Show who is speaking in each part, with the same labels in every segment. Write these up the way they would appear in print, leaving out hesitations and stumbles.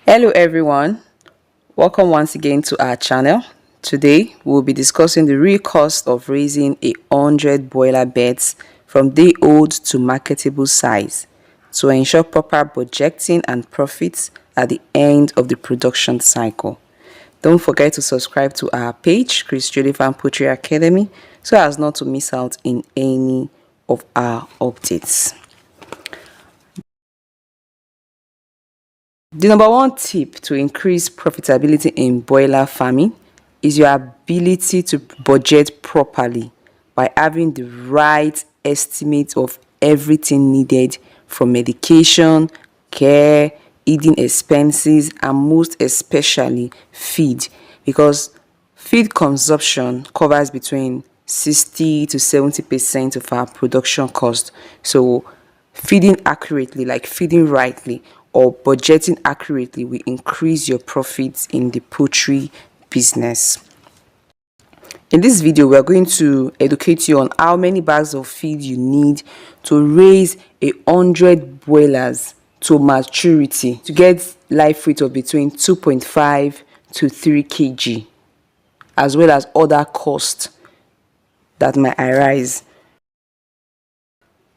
Speaker 1: Hello everyone, welcome once again to our channel. Today we'll be discussing the real cost of raising 100 broiler birds from day old to marketable size to ensure proper budgeting and profits at the end of the production cycle. Don't forget to subscribe to our page, Chris Jolifan Poultry Academy, so as not to miss out in any of our updates. The number one tip to increase profitability in broiler farming is your ability to budget properly by having the right estimate of everything needed from medication, care, eating expenses, and most especially feed, because feed consumption covers between 60 to 70% of our production cost. So feeding accurately, like feeding rightly or budgeting accurately, will increase your profits in the poultry business. In this video, we are going to educate you on how many bags of feed you need to raise 100 broilers to maturity to get live weight of between 2.5 to 3 kg, as well as other costs that might arise.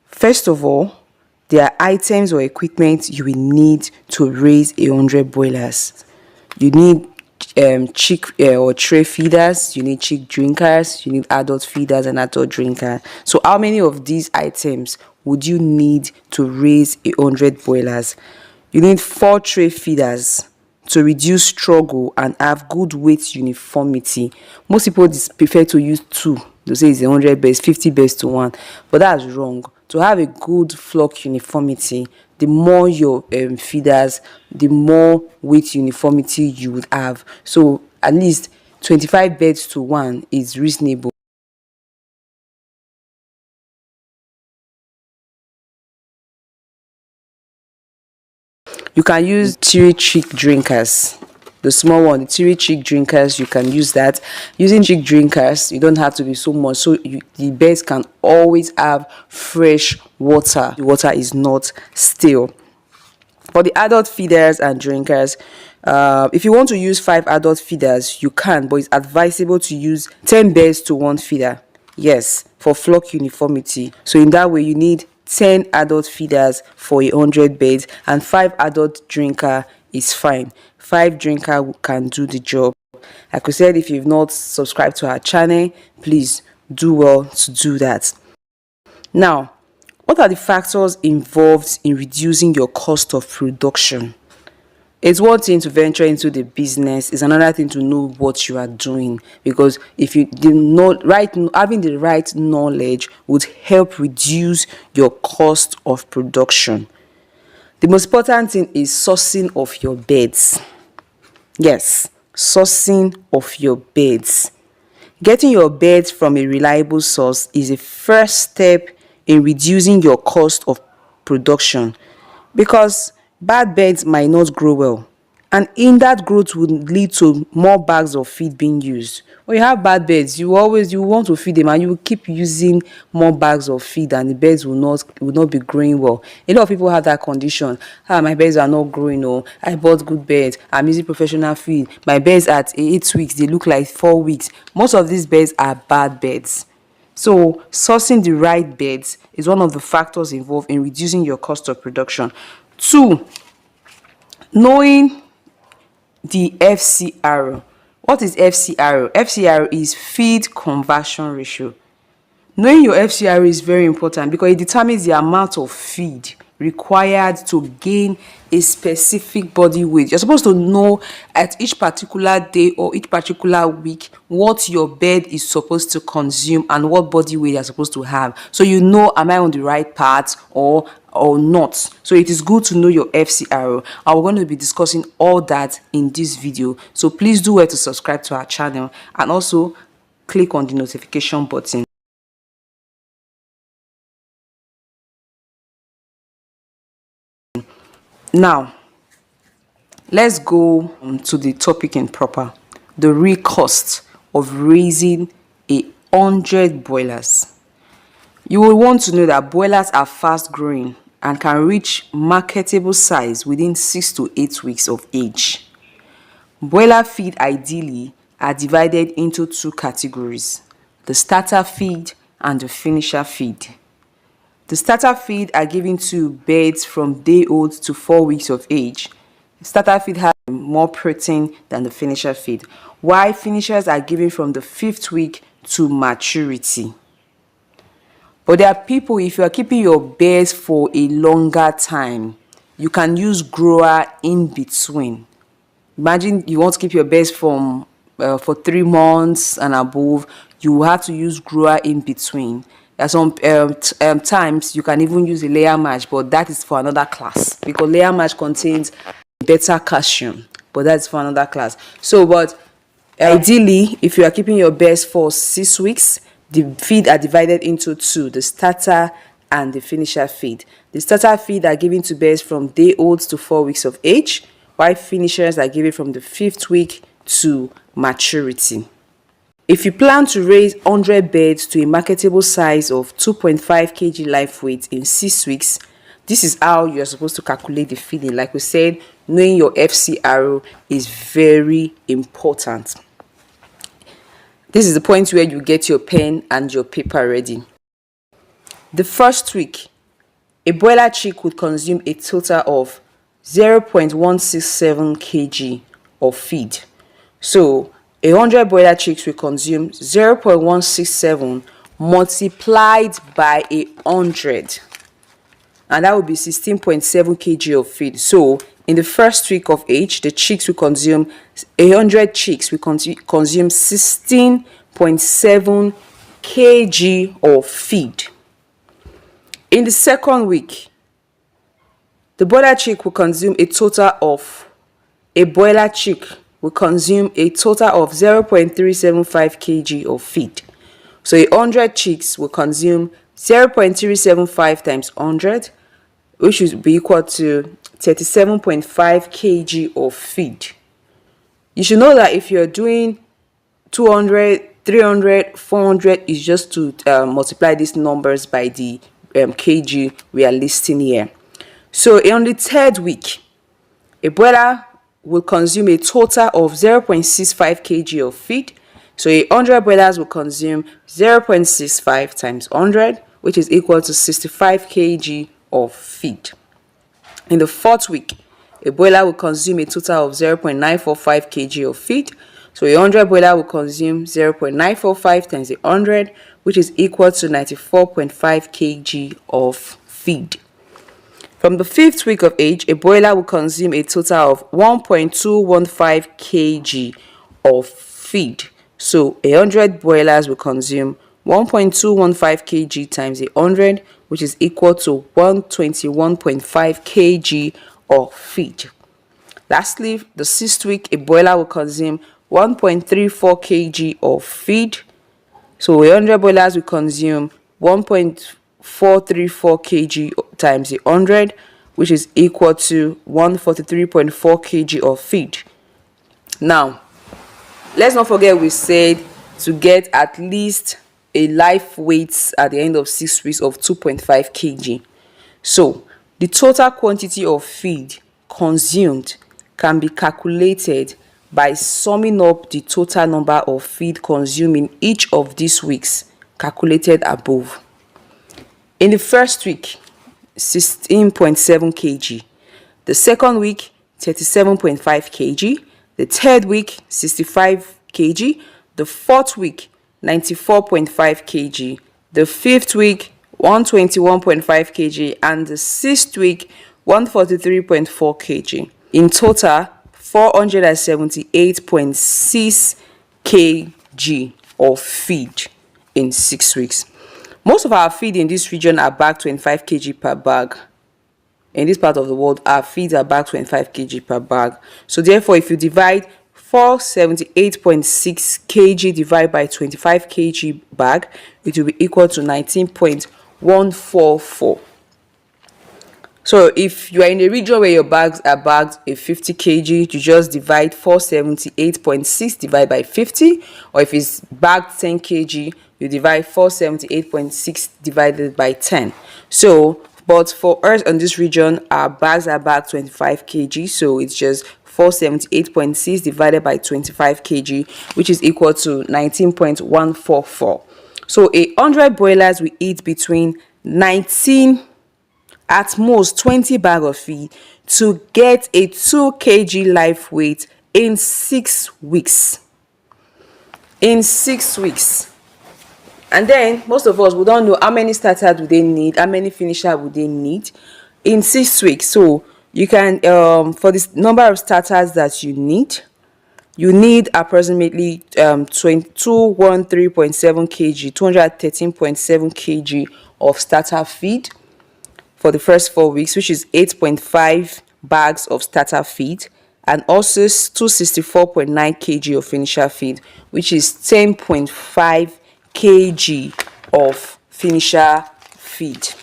Speaker 1: First of all, there are items or equipment you will need to raise 100 broilers. You need chick or tray feeders, you need chick drinkers, you need adult feeders and adult drinker. So how many of these items would you need to raise 100 broilers? You need 4 tray feeders to reduce struggle and have good weight uniformity. Most people prefer to use 2. They say it's 100 birds, 50 birds to 1, but that's wrong. To have a good flock uniformity, the more your feeders, the more weight uniformity you would have. So at least 25 birds to 1 is reasonable. You can use 3 chick drinkers. The small one, the 3 chick drinkers, you can use that. Using chick drinkers, you don't have to be so much, so the birds can always have fresh water. The water is not stale. For the adult feeders and drinkers, if you want to use 5 adult feeders, you can, but it's advisable to use 10 birds to 1 feeder. Yes, for flock uniformity. So in that way, you need 10 adult feeders for 100 birds, and 5 adult drinker is fine. 5 drinker can do the job. Like I said, if you've not subscribed to our channel, please do well to do that. Now, what are the factors involved in reducing your cost of production? It's one thing to venture into the business, it's another thing to know what you are doing, because if you do not having the right knowledge would help reduce your cost of production. The most important thing is sourcing of your birds. Yes, sourcing of your birds. Getting your birds from a reliable source is a first step in reducing your cost of production, because bad birds might not grow well, and in that growth would lead to more bags of feed being used. When you have bad birds, you want to feed them, and you will keep using more bags of feed, and the birds will not be growing well. A lot of people have that condition. My birds are not growing. Oh, I bought good birds, I'm using professional feed, my birds at 8 weeks they look like 4 weeks. Most of these birds are bad birds. So sourcing the right birds is one of the factors involved in reducing your cost of production. 2, knowing the FCR. What is FCR? FCR is feed conversion ratio. Knowing your FCR is very important because it determines the amount of feed required to gain a specific body weight. You're supposed to know at each particular day or each particular week what your bird is supposed to consume and what body weight you're supposed to have, so you know, am I on the right path or not. So it is good to know your FCR, and we're going to be discussing all that in this video. So please do well to subscribe to our channel and also click on the notification button. Now, let's go to the topic in proper, the real cost of raising 100 broilers. You will want to know that broilers are fast growing and can reach marketable size within 6 to 8 weeks of age. Broiler feed ideally are divided into two categories: the starter feed and the finisher feed. The starter feed are given to birds from day old to 4 weeks of age. Starter feed has more protein than the finisher feed, while finishers are given from the 5th week to maturity. But there are people, if you are keeping your birds for a longer time, you can use grower in between. Imagine you want to keep your birds for 3 months and above, you have to use grower in between. There are some times you can even use a layer mash, but that is for another class, because layer mash contains better calcium, but that's for another class. So, but ideally, if you are keeping your birds for 6 weeks, the feed are divided into two: the starter and the finisher feed. The starter feed are given to birds from day old to 4 weeks of age, while finishers are given from the 5th week to maturity. If you plan to raise 100 birds to a marketable size of 2.5 kg live weight in 6 weeks, this is how you're supposed to calculate the feeding. Like we said, knowing your FCRO is very important. This is the point where you get your pen and your paper ready. The first week, a broiler chick would consume a total of 0.167 kg of feed. So 100 broiler chicks will consume 0.167 multiplied by 100, and that would be 16.7 kg of feed. So in the first week of age, the chicks will consume 100 chicks will consume 16.7 kg of feed. In the second week, the broiler chick will consume a total of 0.375 kg of feed. So 100 chicks will consume 0.375 times 100, which would be equal to 37.5 kg of feed. You should know that if you're doing 200, 300, 400, is just to multiply these numbers by the kg we are listing here. So on the third week, a broiler will consume a total of 0.65 kg of feed. So 100 broilers will consume 0.65 times 100, which is equal to 65 kg of feed. In the fourth week, a broiler will consume a total of 0.945 kg of feed. So 100 broiler will consume 0.945 times 100, which is equal to 94.5 kg of feed. From the 5th week of age, a broiler will consume a total of 1.215 kg of feed. So 100 broilers will consume 1.215 kg times 100, which is equal to 121.5 kg of feed. Lastly, the 6th week, a broiler will consume 1.34 kg of feed. So 100 broilers will consume 1.434 kg times 100, which is equal to 143.4 kg of feed. Now, let's not forget we said to get at least a live weight at the end of 6 weeks of 2.5 kg. So the total quantity of feed consumed can be calculated by summing up the total number of feed consumed in each of these weeks calculated above. In the first week, 16.7 kg. The second week, 37.5 kg. The third week, 65 kg. The fourth week, 94.5 kg. The 5th week, 121.5 kg. And the 6th week, 143.4 kg. In total, 478.6 kg of feed in 6 weeks. Most of our feed in this region are bagged 25 kg per bag. In this part of the world, our feeds are bagged 25 kg per bag. So therefore, if you divide 478.6 kg divided by 25 kg bag, it will be equal to 19.144. So if you are in a region where your bags are bagged a 50 kg, you just divide 478.6 divided by 50. Or if it's bagged 10 kg, you divide 478.6 divided by 10. So But for us in this region, our bags are back 25 kg, so it's just 478.6 divided by 25 kg, which is equal to 19.144. So 100 broilers will eat between 19, at most 20 bag of feed to get a 2 kg live weight in 6 weeks. In 6 weeks. And then most of us, we don't know how many starters do they need, how many finisher would they need in 6 weeks. So you can for this number of starters that you need approximately 213.7 kg, 213.7 kg of starter feed for the first 4 weeks, which is 8.5 bags of starter feed, and also 264.9 kg of finisher feed, which is 10.5 kg of finisher feed.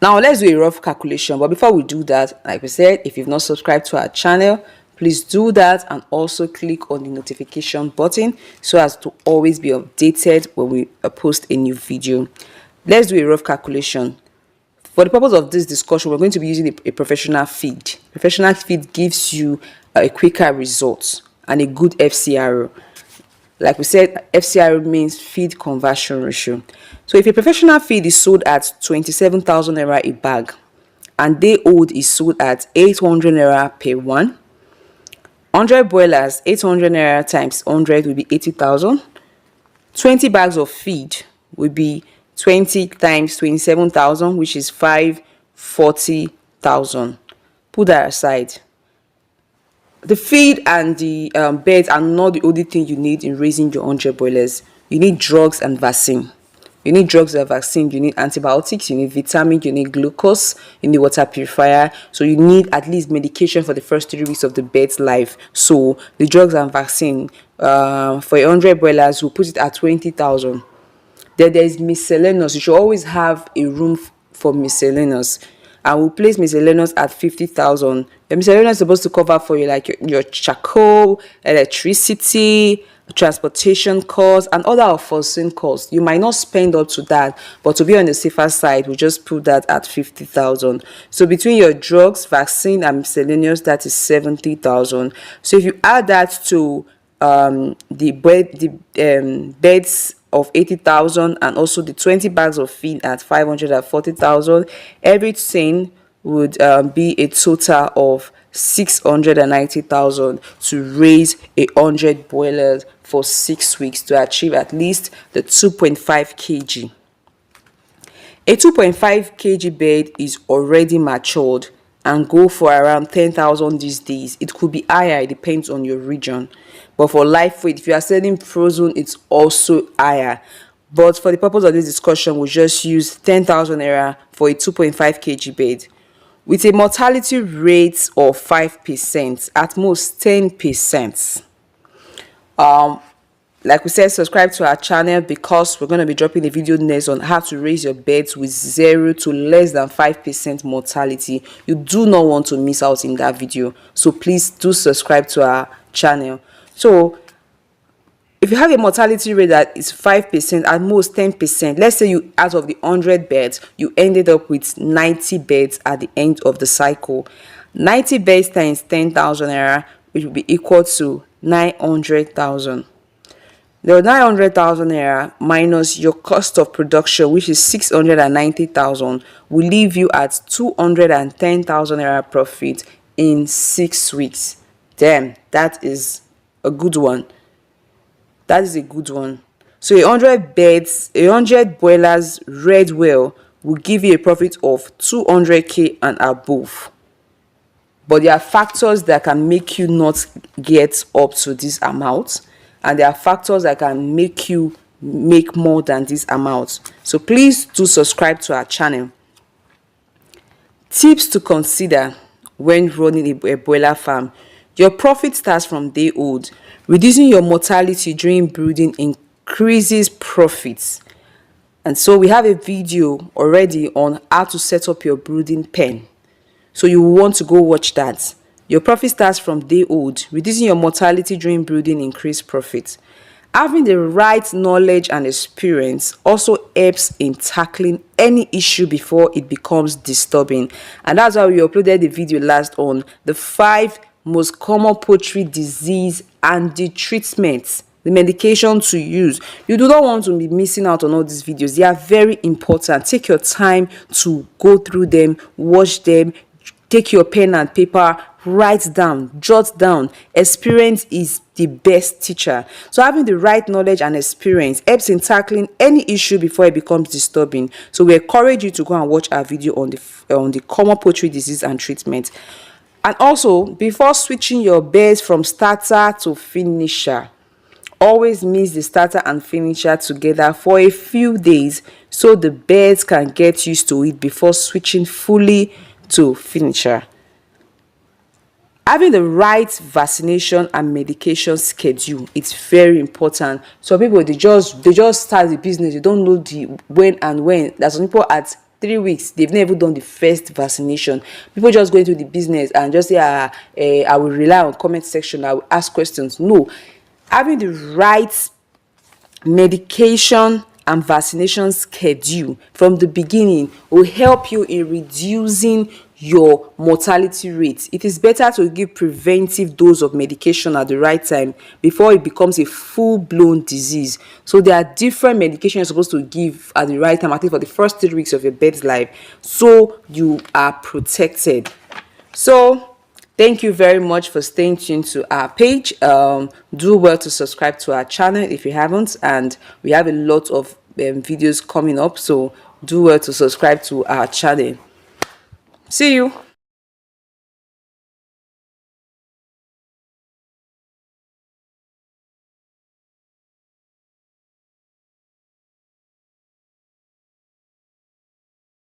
Speaker 1: Now let's do a rough calculation, but before we do that, like we said, if you've not subscribed to our channel, please do that, and also click on the notification button so as to always be updated when we post a new video. Let's do a rough calculation. For the purpose of this discussion, we're going to be using a professional feed. Professional feed gives you a quicker result and a good FCR. Like we said, FCR means feed conversion ratio. So if a professional feed is sold at 27,000 naira a bag, and day old is sold at 800 naira per one, 100 broilers, 800 naira times 100 will be 80,000. 20 bags of feed will be 20 times 27,000, which is 540,000. Put that aside. The feed and the beds are not the only thing you need in raising your 100 broilers. You need drugs and vaccine. You need drugs and vaccine. You need antibiotics. You need vitamin. You need glucose. You need water purifier. So you need at least medication for the first 3 weeks of the bed's life. So the drugs and vaccine for 100 broilers, we'll put it at 20,000. Then there is miscellaneous. You should always have a room for miscellaneous. I will place miscellaneous at 50,000. The miscellaneous is supposed to cover for you like your charcoal, electricity, transportation costs, and other unforeseen costs. You might not spend up to that, but to be on the safer side, we just put that at 50,000. So between your drugs, vaccine, and miscellaneous, that is 70,000. So if you add that to the beds of 80,000 and also the 20 bags of feed at 540,000, everything would be a total of 690,000 to raise 100 broilers for 6 weeks to achieve at least the 2.5 kg. A 2.5 kg bed is already matured and go for around 10,000 these days. It could be higher, it depends on your region. But for live weight, if you are selling frozen, it's also higher. But for the purpose of this discussion, we'll just use 10,000 naira for a 2.5 kg bed. With a mortality rate of 5%, at most 10%. Like we said, subscribe to our channel because we're going to be dropping a video next on how to raise your beds with 0 to less than 5% mortality. You do not want to miss out in that video. So please do subscribe to our channel. So if you have a mortality rate that is 5%, at most 10%, let's say you out of the 100 beds, you ended up with 90 beds at the end of the cycle. 90 beds times 10,000 naira, which will be equal to 900,000. The 900,000 naira minus your cost of production, which is 690,000, will leave you at 210,000 naira profit in 6 weeks. Damn, that is a good one. That is a good one. So 100 beds, 100 broilers reared well will give you a profit of 200k and above. But there are factors that can make you not get up to this amount, and there are factors that can make you make more than this amount. So please do subscribe to our channel. Tips to consider when running a broiler farm. Your profit starts from day old. Reducing your mortality during brooding increases profits. And so we have a video already on how to set up your brooding pen. So you want to go watch that. Your profit starts from day old. Reducing your mortality during brooding increases profits. Having the right knowledge and experience also helps in tackling any issue before it becomes disturbing. And that's why we uploaded the video last on the 5 most common poultry disease and the treatments, the medication to use. You do not want to be missing out on all these videos. They are very important. Take your time to go through them, watch them, take your pen and paper, write down, jot down. Experience is the best teacher. So having the right knowledge and experience helps in tackling any issue before it becomes disturbing. So we encourage you to go and watch our video on the common poultry disease and treatment. And also, before switching your birds from starter to finisher, always mix the starter and finisher together for a few days so the birds can get used to it before switching fully to finisher. Having the right vaccination and medication schedule, it's very important. Some people, they just start the business, they don't know the when and when. There's some people at 3 weeks, they've never done the first vaccination. People just go into the business and just say, I will rely on comment section, I will ask questions. No, having the right medication and vaccination schedule from the beginning will help you in reducing your mortality rate. It is better to give preventive dose of medication at the right time before it becomes a full-blown disease. So there are different medications you're supposed to give at the right time, at least for the first 3 weeks of your bird's life, so you are protected. So thank you very much for staying tuned to our page. Do well to subscribe to our channel if you haven't, and we have a lot of videos coming up, so do well to subscribe to our channel. See you.